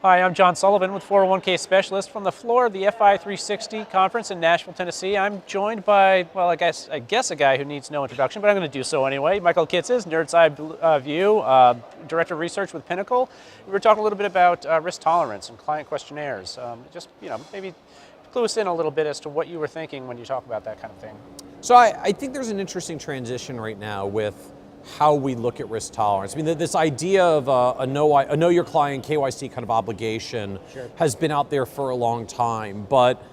Hi, I'm John Sullivan with 401k Specialist from the floor of the FI 360 conference in Nashville, Tennessee. I'm joined by, well, I guess a guy who needs no introduction, but I'm going to do so anyway. Michael Kitces, Nerd's Eye View, Director of Research with Pinnacle. We were talking a little bit about risk tolerance and client questionnaires. Maybe clue us in a little bit as to what you were thinking when you talk about that kind of thing. So I think there's an interesting transition right now with how we look at risk tolerance. I mean, this idea of a know your client KYC kind of obligation has been out there for a long time, but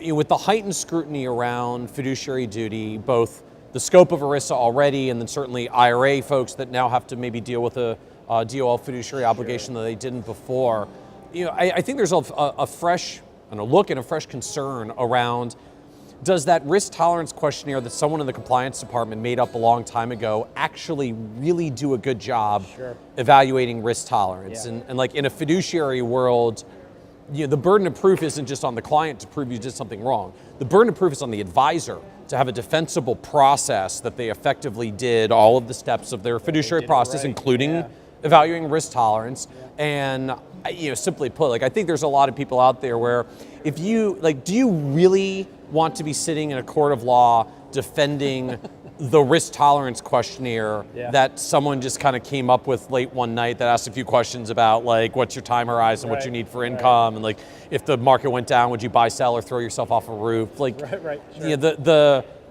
with the heightened scrutiny around fiduciary duty, both the scope of ERISA already, and then certainly IRA folks that now have to maybe deal with a DOL fiduciary obligation that they didn't before. I think there's a fresh look and a fresh concern around, does that risk tolerance questionnaire that someone in the compliance department made up a long time ago actually really do a good job evaluating risk tolerance? And like in a fiduciary world, the burden of proof isn't just on the client to prove you did something wrong. The burden of proof is on the advisor to have a defensible process that they effectively did all of the steps of their fiduciary process, including evaluating risk tolerance. And simply put, I think there's a lot of people out there where if you, do you really want to be sitting in a court of law defending the risk tolerance questionnaire that someone just kind of came up with late one night that asked a few questions about what's your time horizon, what you need for income, and if the market went down, would you buy, sell, or throw yourself off a roof?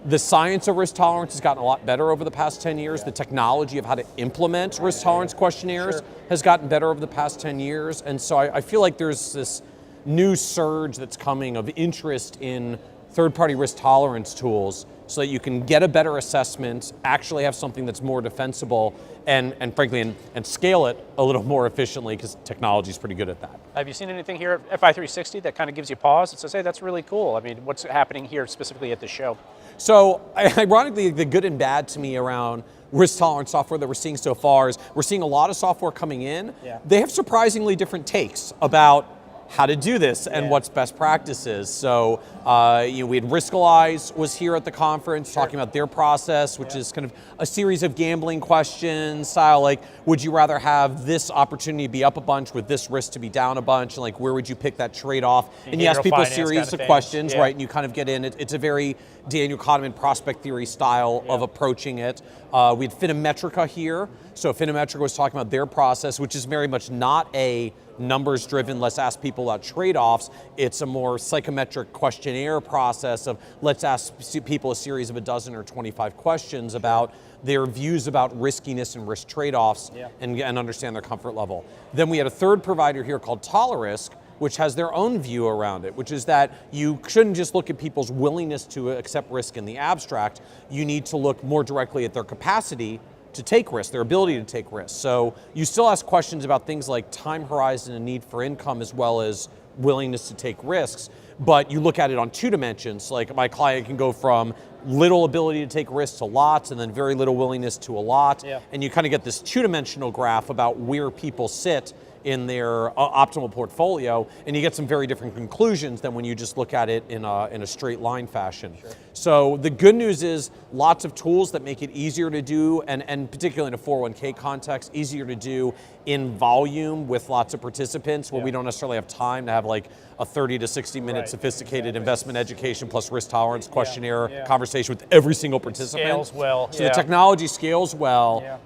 The science of risk tolerance has gotten a lot better over the past 10 years. The technology of how to implement risk tolerance questionnaires has gotten better over the past 10 years. And so I feel like there's this new surge that's coming of interest in third-party risk tolerance tools so that you can get a better assessment, actually have something that's more defensible, and frankly, and scale it a little more efficiently, because technology is pretty good at that. Have you seen anything here at FI 360 that kind of gives you pause and says, hey, that's really cool? I mean, what's happening here specifically at the show? So ironically, the good and bad to me around risk tolerance software that we're seeing so far is we're seeing a lot of software coming in. They have surprisingly different takes about how to do this and what's best practices. So we had Riskalyze was here at the conference talking about their process, which is kind of a series of gambling questions style, would you rather have this opportunity to be up a bunch with this risk to be down a bunch, and where would you pick that trade-off? And you ask people a series of questions, right? And you kind of get in. It's a very Daniel Kahneman prospect theory style of approaching it. We had Finametrica here. So Finametrica was talking about their process, which is very much not a numbers-driven, let's ask people about trade-offs. It's a more psychometric questionnaire process of let's ask people a series of a dozen or 25 questions about their views about riskiness and risk trade-offs and understand their comfort level. Then we had a third provider here called Tolerisk, which has their own view around it, which is that you shouldn't just look at people's willingness to accept risk in the abstract. You need to look more directly at their capacity to take risks, their ability to take risks. So you still ask questions about things like time horizon and need for income, as well as willingness to take risks, but you look at it on two dimensions. Like my client can go from little ability to take risks to lots, and then very little willingness to a lot. And you kind of get this two-dimensional graph about where people sit in their optimal portfolio, and you get some very different conclusions than when you just look at it in a straight line fashion. So the good news is lots of tools that make it easier to do, and particularly in a 401k context, easier to do in volume with lots of participants, where we don't necessarily have time to have a 30 to 60 minute sophisticated investment education plus risk tolerance questionnaire conversation with every single participant. It scales well. So the technology scales well.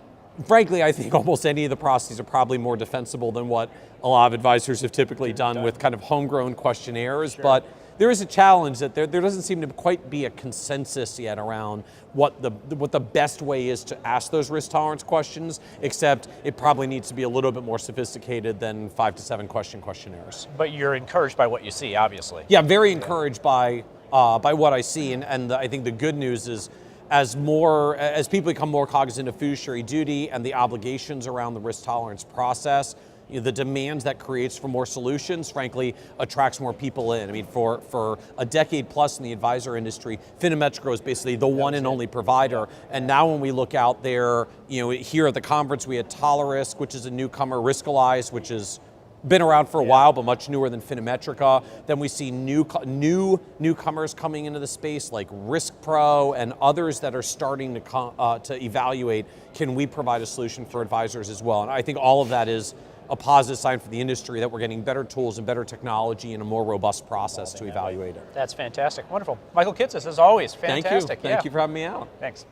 Frankly, I think almost any of the processes are probably more defensible than what a lot of advisors have typically done with kind of homegrown questionnaires. But there is a challenge that there doesn't seem to quite be a consensus yet around what the best way is to ask those risk tolerance questions, except it probably needs to be a little bit more sophisticated than 5 to 7 questionnaires. But you're encouraged by what you see, obviously. Yeah, I'm very encouraged by what I see, and I think the good news is, as people become more cognizant of fiduciary duty and the obligations around the risk tolerance process, the demands that creates for more solutions, frankly, attracts more people in. I mean, for a decade plus in the advisor industry, Finametrica was basically the one and only provider. And now when we look out there, here at the conference, we had Tolerisk, which is a newcomer, Riskalyze, which is been around for a while, but much newer than Finametrica. Then we see newcomers coming into the space like Risk Pro and others that are starting to evaluate, can we provide a solution for advisors as well? And I think all of that is a positive sign for the industry that we're getting better tools and better technology and a more robust process to evaluate it. That's fantastic. Wonderful. Michael Kitces, as always, Thank fantastic. you. Thank you for having me out. Thanks.